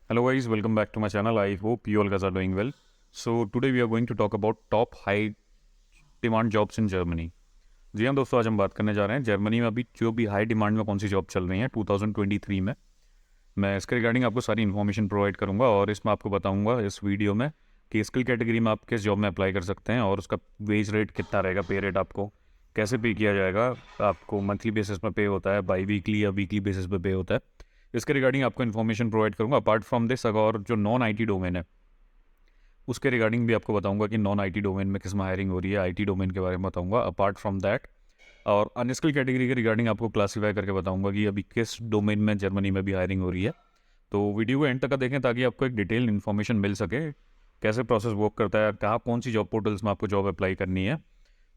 Hello guys, welcome back to my channel. I hope you all guys are doing well. So today we are going to talk about top high demand jobs in Germany. जी हाँ दोस्तों, आज हम बात करने जा रहे हैं Germany में अभी जो भी हाई डिमांड में कौन सी जॉब चल रही है 2023 में। मैं इसके रिगार्डिंग आपको सारी इन्फॉर्मेशन प्रोवाइड करूंगा और इसमें आपको बताऊंगा इस वीडियो में कि स्किल कैटेगरी में आप किस जॉब में अप्लाई कर सकते हैं और उसका वेज रेट कितना रहेगा, पे रेट आपको कैसे पे किया जाएगा, आपको मंथली बेसिस पे पे होता है, बाई वीकली या वीकली बेसिस पे पे होता है। इसके रिगार्डिंग आपको इन्फॉर्मेशन प्रोवाइड करूंगा। अपार्ट फ्रॉम दिस, अगर जो नॉन आईटी डोमेन है उसके रिगार्डिंग भी आपको बताऊंगा कि नॉन आईटी डोमेन में किस में हायरिंग हो रही है, आईटी डोमेन के बारे में बताऊंगा अपार्ट फ्रॉम दैट। और अनस्किल कैटेगरी के रिगार्डिंग आपको क्लासीफाई करके बताऊंगा कि अभी किस डोमेन में जर्मनी में भी हायरिंग हो रही है। तो वीडियो को एंड तक का देखें ताकि आपको एक डिटेल इन्फॉर्मेशन मिल सके, कैसे प्रोसेस वर्क करता है, कहाँ कौन सी जॉब पोर्टल्स में आपको जॉब अप्लाई करनी है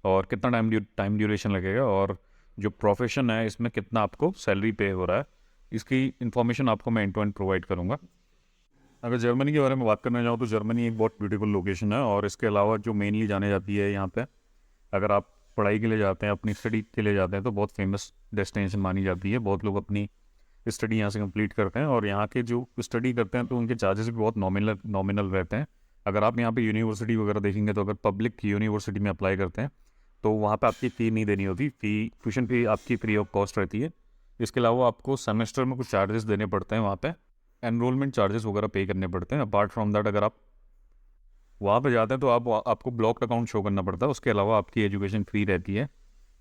और कितना टाइम ड्यूरेशन लगेगा और जो प्रोफेशन है इसमें कितना आपको सैलरी पे हो रहा है, इसकी इन्फॉर्मेशन आपको मैं एंड टू एंड प्रोवाइड करूँगा। अगर जर्मनी के बारे में बात करना चाहूँ तो जर्मनी एक बहुत ब्यूटीफुल लोकेशन है और इसके अलावा जो मेनली जाने जाती है यहाँ पे, अगर आप पढ़ाई के लिए जाते हैं, अपनी स्टडी के लिए जाते हैं, तो बहुत फेमस डेस्टिनेशन मानी जाती है। बहुत लोग अपनी स्टडी यहाँ से कंप्लीट करते हैं और यहाँ के जो स्टडी करते हैं तो उनके चार्जेस भी बहुत नॉमिनल नॉमिनल रहते हैं। अगर आप यहाँ पे यूनिवर्सिटी वगैरह देखेंगे तो अगर पब्लिक यूनिवर्सिटी में अप्लाई करते हैं तो वहाँ पे आपकी फ़ी नहीं देनी होती, ट्यूशन फ़ी आपकी फ्री ऑफ कॉस्ट रहती है। इसके अलावा आपको सेमेस्टर में कुछ चार्जेस देने पड़ते हैं, वहाँ पे एनरोलमेंट चार्जेस वगैरह पे करने पड़ते हैं। अपार्ट फ्रॉम दैट, अगर आप वहाँ पे जाते हैं तो आपको ब्लॉक्ड अकाउंट शो करना पड़ता है। उसके अलावा आपकी एजुकेशन फ्री रहती है,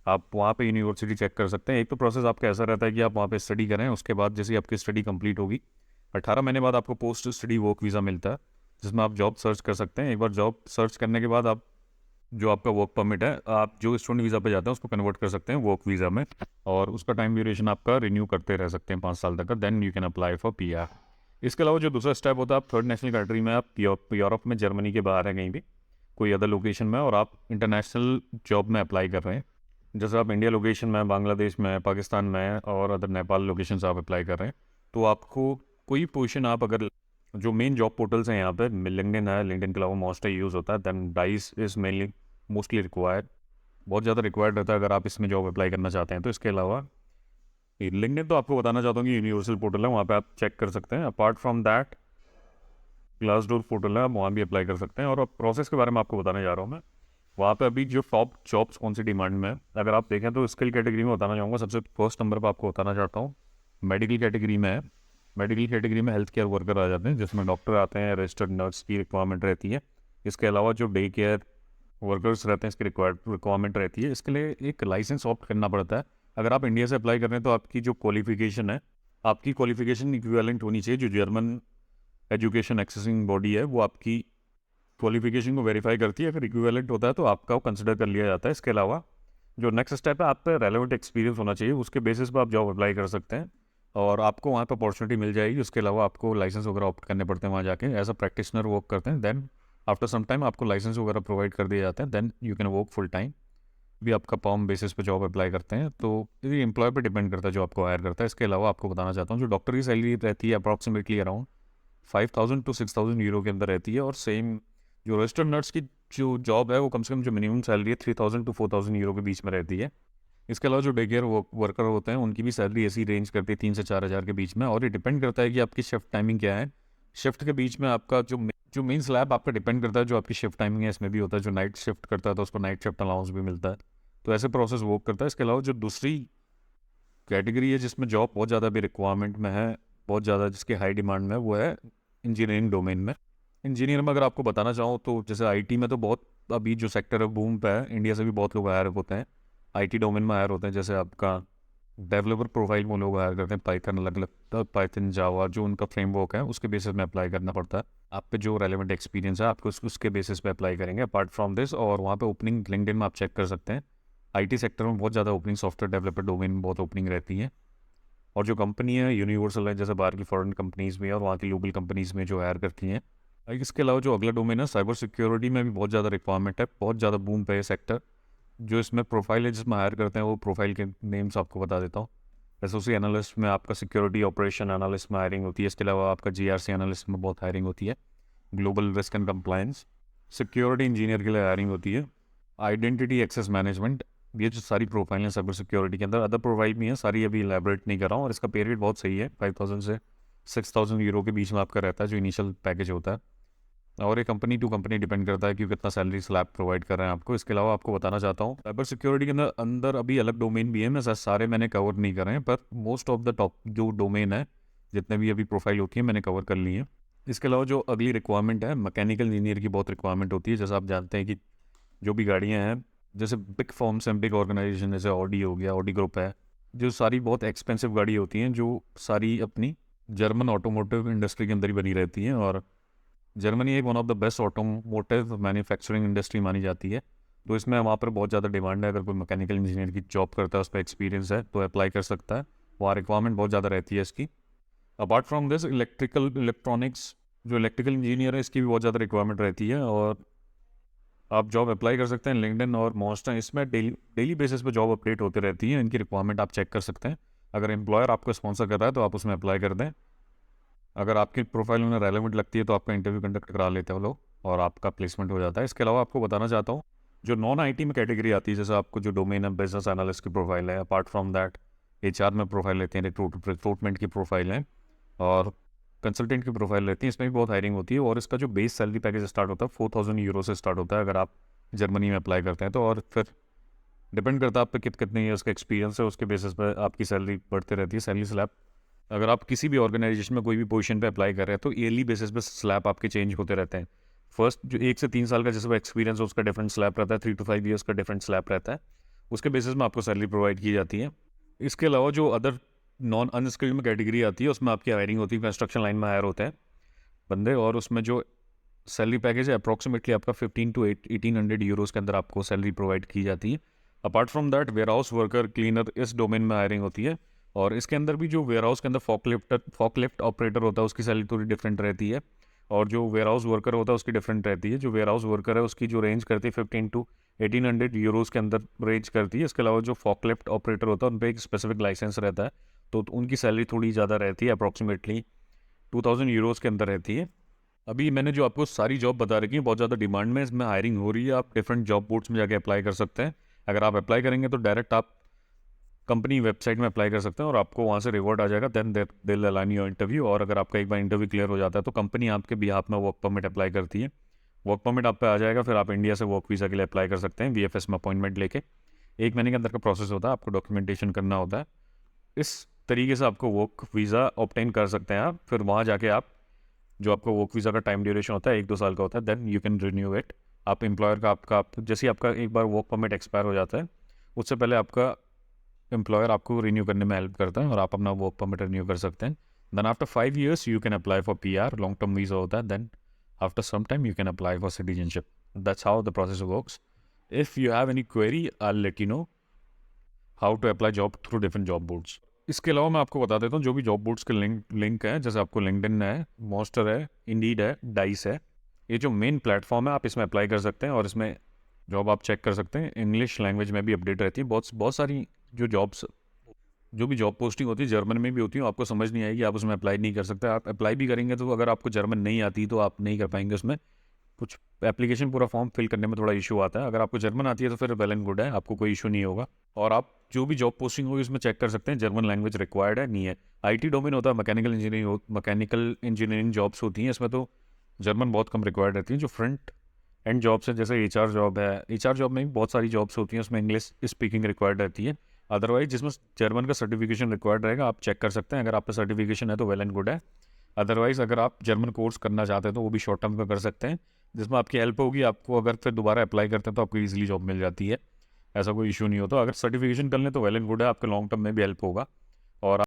आप वहाँ पे यूनिवर्सिटी चेक कर सकते हैं। एक तो प्रोसेस आपका ऐसा रहता है कि आप वहाँ पे स्टडी करें, उसके बाद जैसे आपकी स्टडी कंप्लीट होगी 18 महीने बाद आपको पोस्ट स्टडी वर्क वीज़ा मिलता है, जिसमें आप जॉब सर्च कर सकते हैं। एक बार जॉब सर्च करने के बाद आप जो आपका वर्क परमिट है, आप जो स्टूडेंट वीज़ा पे जाते हैं उसको कन्वर्ट कर सकते हैं वर्क वीज़ा में और उसका टाइम ड्यूरेशन आपका रिन्यू करते रह सकते हैं 5 साल तक का। Then you can apply for PR. इसके अलावा जो दूसरा स्टेप होता है, आप थर्ड नेशनल कंट्री में, आप यूरोप में, जर्मनी के बाहर है कहीं भी कोई अदर लोकेशन में और आप इंटरनेशनल जॉब में अप्लाई कर रहे हैं, जैसे आप इंडिया लोकेशन में, बांग्लादेश में, पाकिस्तान में और अदर नेपाल लोकेशन से आप अप्लाई कर रहे हैं, तो आपको कोई पोजीशन आप अगर जो मेन जॉब पोर्टल्स हैं यहाँ पे, लिंक्डइन है, लिंक्डइन के अलावा मोस्ट यूज़ होता है, then dice is mainly mostly required, बहुत ज़्यादा रिक्वायर्ड रहता है अगर आप इसमें जॉब अप्लाई करना चाहते हैं। तो इसके अलावा लिंक्डइन तो आपको बताना चाहता हूँ कि यूनिवर्सल पोर्टल है, वहाँ पे आप चेक कर सकते हैं। Apart from that Glassdoor portal है, आप वहाँ भी अप्लाई कर सकते हैं। और अब प्रोसेस के बारे में आपको बताने जा रहा हूँ मैं। वहाँ पे अभी जो टॉप जॉब्स कौन सी डिमांड में है, अगर आप देखें तो स्किल कैटेगरी में बताना चाहूँगा। सबसे फर्स्ट नंबर पर आपको बताना चाहता हूँ मेडिकल कैटेगरी में है। मेडिकल कैटेगरी में हेल्थ केयर वर्कर आ जाते हैं, जिसमें डॉक्टर आते हैं, रजिस्टर्ड नर्स की रिक्वायरमेंट रहती है। इसके अलावा जो डे केयर वर्कर्स रहते हैं, इसकी रिक्वायरमेंट रहती है। इसके लिए एक लाइसेंस ऑप्ट करना पड़ता है। अगर आप इंडिया से अप्लाई कर रहे हैं तो आपकी जो क्वालिफिकेशन है, आपकी क्वालिफिकेशन इक्विवेलेंट होनी चाहिए। जो जर्मन एजुकेशन एक्सेसिंग बॉडी है वो आपकी क्वालिफिकेशन को वेरीफाई करती है, अगर इक्विवेलेंट होता है तो आपका वो कंसिडर कर लिया जाता है। इसके अलावा जो नेक्स्ट स्टेप है, आप पे रेलेवेंट एक्सपीरियंस होना चाहिए, उसके बेसिस पर आप जॉब अप्लाई कर सकते हैं और आपको वहाँ पर अपॉर्चुनिटी मिल जाएगी। उसके अलावा आपको लाइसेंस वगैरह ऑप्ट करने पड़ते हैं वहाँ जाके, एज अ प्रैक्टिशनर वर्क करते हैं। देन आफ्टर सम टाइम आपको लाइसेंस वगैरह प्रोवाइड कर दिए जाते हैं, then you can work full time. भी आपका पर्म बेसिस पे जॉब अप्लाई करते हैं, तो ये एम्प्लॉय पे डिपेंड करता है जो आपको हायर करता है। इसके अलावा आपको बताना चाहता हूँ जो डॉक्टर की सैलरी रहती है अप्रॉक्सीमेटली अराउंड 5000 टू 6000 यूरो के अंदर रहती है। और सेम जो रजिस्टर्ड नर्स की जो जॉब है वो कम से कम जो मिनिमम सैलरी है 3000 टू 4000 यूरो के बीच में रहती है। इसके अलावा जो डे केयर वर्कर होते हैं उनकी भी सैलरी ऐसी रेंज करती है 3 से 4000 के बीच में। और ये डिपेंड करता है कि आपकी शिफ्ट टाइमिंग क्या है। शिफ्ट के बीच में आपका जो मेन स्लैब आपका डिपेंड करता है, जो आपकी शिफ्ट टाइमिंग है इसमें भी होता है। जो नाइट शिफ्ट करता है तो उसको नाइट शिफ्ट अलाउंस भी मिलता है। तो ऐसे प्रोसेस वर्क करता है। इसके अलावा जो दूसरी कैटेगरी है जिसमें जॉब बहुत ज़्यादा भी रिक्वायरमेंट में है, बहुत ज़्यादा जिसके हाई डिमांड में, वो है इंजीनियरिंग डोमेन में। इंजीनियर में अगर आपको बताना चाहूँ तो जैसे आईटी में तो बहुत अभी जो सेक्टर है बूम पे है, इंडिया से भी बहुत लोग हायर होते हैं, आईटी डोमेन में हायर होते हैं। जैसे आपका डेवलपर प्रोफाइल में लोग हायर करते हैं, पाइथन, अलग अलग पाइथन, जावा जो उनका फ्रेमवर्क है उसके बेसिस में अप्लाई करना पड़ता है। आप पे जो रेलेवेंट एक्सपीरियंस है आपको उसके बेसिस पे अप्लाई करेंगे। अपार्ट फ्रॉम दिस, और वहाँ पे ओपनिंग लिंक्डइन में आप चेक कर सकते हैं, आईटी सेक्टर में बहुत ज़्यादा ओपनिंग, सॉफ्टवेयर डेवलपर डोमेन में बहुत ओपनिंग रहती है। और जो कंपनी है यूनिवर्सल है, जैसे बाहर की फॉरेन कंपनीज़ में और वहाँ की लोकल कंपनीज़ में जो हायर करती हैं। इसके अलावा जो अगला डोमेन है साइबर सिक्योरिटी में भी बहुत ज़्यादा रिक्वायरमेंट है, बहुत ज़्यादा बूम पे है सेक्टर। जो इसमें प्रोफाइल है जिसमें हायर करते हैं, वो प्रोफाइल के नेम्स आपको बता देता हूँ। एसओसी एनालिस्ट में आपका सिक्योरिटी ऑपरेशन एनालिस्ट में हायरिंग होती है। इसके अलावा आपका जीआरसी एनालिस्ट में बहुत हायरिंग होती है। Global risk and compliance, security engineer के लिए हायरिंग होती है। आइडेंटिटी एक्सेस मैनेजमेंट, ये जो सारी प्रोफाइल हैं साइबर सिक्योरिटी के अंदर, अदर प्रोफाइल भी हैं, सारी अभी इलेबरेट नहीं कर रहा हूँ। और इसका पे रेट बहुत सही है, 5000 से €6,000 के बीच में आपका रहता है जो इनिशियल पैकेज होता है, और ये कंपनी टू कंपनी डिपेंड करता है कि कितना सैलरी स्लैब प्रोवाइड कर रहे हैं आपको। इसके अलावा आपको बताना चाहता हूँ, साइबर सिक्योरिटी के अंदर अंदर अभी अलग डोमेन भी है, मैं सारे मैंने कवर नहीं कर रहे हैं, पर मोस्ट ऑफ द टॉप जो डोमेन है, जितने भी अभी प्रोफाइल होती है मैंने कवर कर ली है। इसके अलावा जो अगली रिक्वायरमेंट है, मैकेनिकल इंजीनियर की बहुत रिक्वायरमेंट होती है। जैसे आप जानते हैं कि जो भी गाड़ियाँ हैं, जैसे बिग फर्म्स हैं, बिग ऑर्गेनाइजेशन, जैसे ऑडी हो गया, ऑडी ग्रुप है, जो सारी बहुत एक्सपेंसिव गाड़ी होती हैं, जो सारी अपनी जर्मन ऑटोमोटिव इंडस्ट्री के अंदर ही बनी रहती हैं, और जर्मनी एक one of the best automotive manufacturing industry मानी जाती है। तो इसमें वहाँ पर बहुत ज़्यादा डिमांड है। अगर कोई मैकेनिकल इंजीनियर की जॉब करता है, उस पर एक्सपीरियंस है, तो अप्लाई कर सकता है। वहाँ रिक्वायरमेंट बहुत ज़्यादा रहती है इसकी। अपार्ट फ्रॉम दिस, इलेक्ट्रॉनिक्स, जो इलेक्ट्रिकल इंजीनियर है, इसकी भी बहुत ज़्यादा रिक्वायरमेंट रहती है, और आप जॉब अप्लाई कर सकते हैं। लिंक्डइन और मॉन्स्टर, इसमें डेली बेसिस पे जॉब अपडेट होती रहती है। इनकी रिक्वायरमेंट आप चेक कर सकते हैं। अगर एम्प्लॉयर आपको स्पॉन्सर कर रहा है तो आप उसमें अप्लाई कर दें। अगर आपकी प्रोफाइल उन्हें रेलेवेंट लगती है तो आपका इंटरव्यू कंडक्ट करा लेते हैं वो लोग, और आपका प्लेसमेंट हो जाता है। इसके अलावा आपको बताना चाहता हूँ, जो नॉन आईटी में कैटेगरी आती है, जैसे आपको जो डोमेन है बिजनेस एनालिस्ट की प्रोफाइल है, अपार्ट फ्रॉम दैट एचआर में प्रोफाइल लेते हैं, रिक्रूटमेंट की प्रोफाइल है, और कंसल्टेंट की प्रोफाइल लेती है। इसमें भी बहुत हायरिंग होती है, और इसका जो बेस सैलरी पैकेज स्टार्ट होता है €4,000 से स्टार्ट होता है अगर आप जर्मनी में अप्लाई करते हैं तो। और फिर डिपेंड करता है आप पे कितने ईयर्स का एक्सपीरियंस है, उसके बेसिस पर आपकी सैलरी बढ़ती रहती है, सैलरी स्लैब। अगर आप किसी भी ऑर्गेनाइजेशन में कोई भी पोजीशन पे अप्लाई कर रहे हैं तो ईयरली बेसिस पे स्लैब आपके चेंज होते रहते हैं। फर्स्ट जो 1 से 3 साल का जिसका एक्सपीरियंस है उसका डिफरेंट स्लैब रहता है, 3 to 5 ईयर्स का डिफरेंट स्लैब रहता है। उसके बेसिस में आपको सैलरी प्रोवाइड की जाती है। इसके अलावा जो अदर नॉन अनस्किल्ड में कैटेगरी आती है, उसमें आपकी हायरिंग होती है। कंस्ट्रक्शन लाइन में हायर होते हैं बंदे, और उसमें जो सैलरी पैकेज है अप्रॉक्सीमेटली आपका 15 to 1800 यूरोज़ के अंदर आपको सैलरी प्रोवाइड की जाती है। Apart from that, warehouse worker, cleaner, इस डोमेन में हायरिंग होती है, और इसके अंदर भी जो वेयर हाउस के अंदर फॉकलिफ्ट ऑपरेटर होता है उसकी सैलरी थोड़ी डिफरेंट रहती है, और जो वेयर हाउस वर्कर होता है उसकी डिफरेंट रहती है। जो वेयर हाउस वर्कर है उसकी जो रेंज करती है 15 to 1800 यूरोज़ के अंदर रेंज करती है। इसके अलावा जो फॉकलिफ्ट ऑपरेटर होता है उन पर एक स्पेसिफिक लाइसेंस रहता है, तो उनकी सैलरी थोड़ी ज़्यादा रहती है, अप्रॉक्सीमेटली 2000 यूरोज़ के अंदर रहती है। अभी मैंने जो आपको सारी जॉब बता रखी है बहुत ज़्यादा डिमांड में, इसमें हायरिंग हो रही है। आप डिफरेंट जॉब बोर्ड्स में जाके अप्लाई कर सकते हैं। अगर आप अप्लाई करेंगे तो डायरेक्ट आप कंपनी वेबसाइट में अप्लाई कर सकते हैं, और आपको वहाँ से रिवॉर्ड आ जाएगा। Then they will align your interview, और अगर आपका एक बार इंटरव्यू क्लियर हो जाता है तो कंपनी आपके बिहाफ में वर्क परमिट अप्लाई करती है। वर्क परमिट आप पे आ जाएगा, फिर आप इंडिया से वर्क वीज़ा के लिए अप्लाई कर सकते हैं VFS में अपॉइंटमेंट लेके। 1 महीने के अंदर का प्रोसेस होता है, आपको डॉक्यूमेंटेशन करना होता है। इस तरीके से आपको वर्क वीज़ा ऑब्टेन कर सकते हैं आप। फिर वहाँ जाके आप, जो आपका वर्क वीज़ा का टाइम ड्यूरेशन होता है 1-2 साल का होता है, then you can renew it. आप एम्प्लॉयर का जैसे ही आपका एक बार वर्क परमिट एक्सपायर हो जाता है, उससे पहले आपका एम्प्लॉयर आपको रिन्यू करने में हेल्प करता है, और आप अपना वर्क परमिट रिन्यू कर सकते हैं। Then after 5 years you can apply for PR, long term visa होता है। Then after some time you can apply for citizenship. That's how the process works. If you have any query, I will let you know how to apply job through different job boards. इसके अलावा मैं आपको बता देता हूँ जो भी job boards के लिंक है, जैसे आपको लिंक्डइन है, मॉन्स्टर है, इंडीड है, डाइस है। ये जो मेन प्लेटफॉर्म है, आप इसमें अप्लाई कर सकते हैं, और इसमें जॉब आप चेक कर सकते हैं। इंग्लिश लैंग्वेज में भी अपडेट रहती है। बहुत सारी जो भी जॉब पोस्टिंग होती है जर्मन में भी होती है। आपको समझ नहीं आएगी, आप उसमें अप्लाई नहीं कर सकते। आप अप्लाई भी करेंगे तो अगर आपको जर्मन नहीं आती तो आप नहीं कर पाएंगे उसमें। कुछ एप्लीकेशन पूरा फॉर्म फिल करने में थोड़ा इशू आता है। अगर आपको जर्मन आती है तो फिर वेल एंड गुड है, आपको कोई इशू नहीं होगा। और आप जो भी जॉब पोस्टिंग होगी उसमें चेक कर सकते हैं जर्मन लैंग्वेज रिक्वायर्ड है नहीं है। IT डोमेन होता है, मैकेनिकल इंजीनियरिंग जॉब्स होती हैं, इसमें तो जर्मन बहुत कम रिक्वायर्ड रहती हैं। जो फ्रंट एंड जॉब्स है, जैसे HR जॉब है, HR जॉब में भी बहुत सारी जॉब्स होती हैं, उसमें इंग्लिश स्पीकिंग रिक्वायर्ड रहती है। अदरवाइज जिसमें जर्मन का सर्टिफिकेशन रिक्वायर्ड रहेगा, आप चेक कर सकते हैं। अगर आप पे सर्टिफिकेशन है तो वेल एंड गुड है। अदरवाइज़ अगर आप जर्मन कोर्स करना चाहते हैं तो वो भी शॉर्ट टर्म में कर सकते हैं, जिसमें आपकी हेल्प होगी। आपको अगर फिर दोबारा अप्लाई करते हैं तो आपको ईजिली जॉब मिल जाती है, ऐसा कोई इशू नहीं होता। अगर सर्टिफिकेशन कर लें तो वेल एंड गुड है, आपके लॉन्ग टर्म में भी हेल्प होगा। और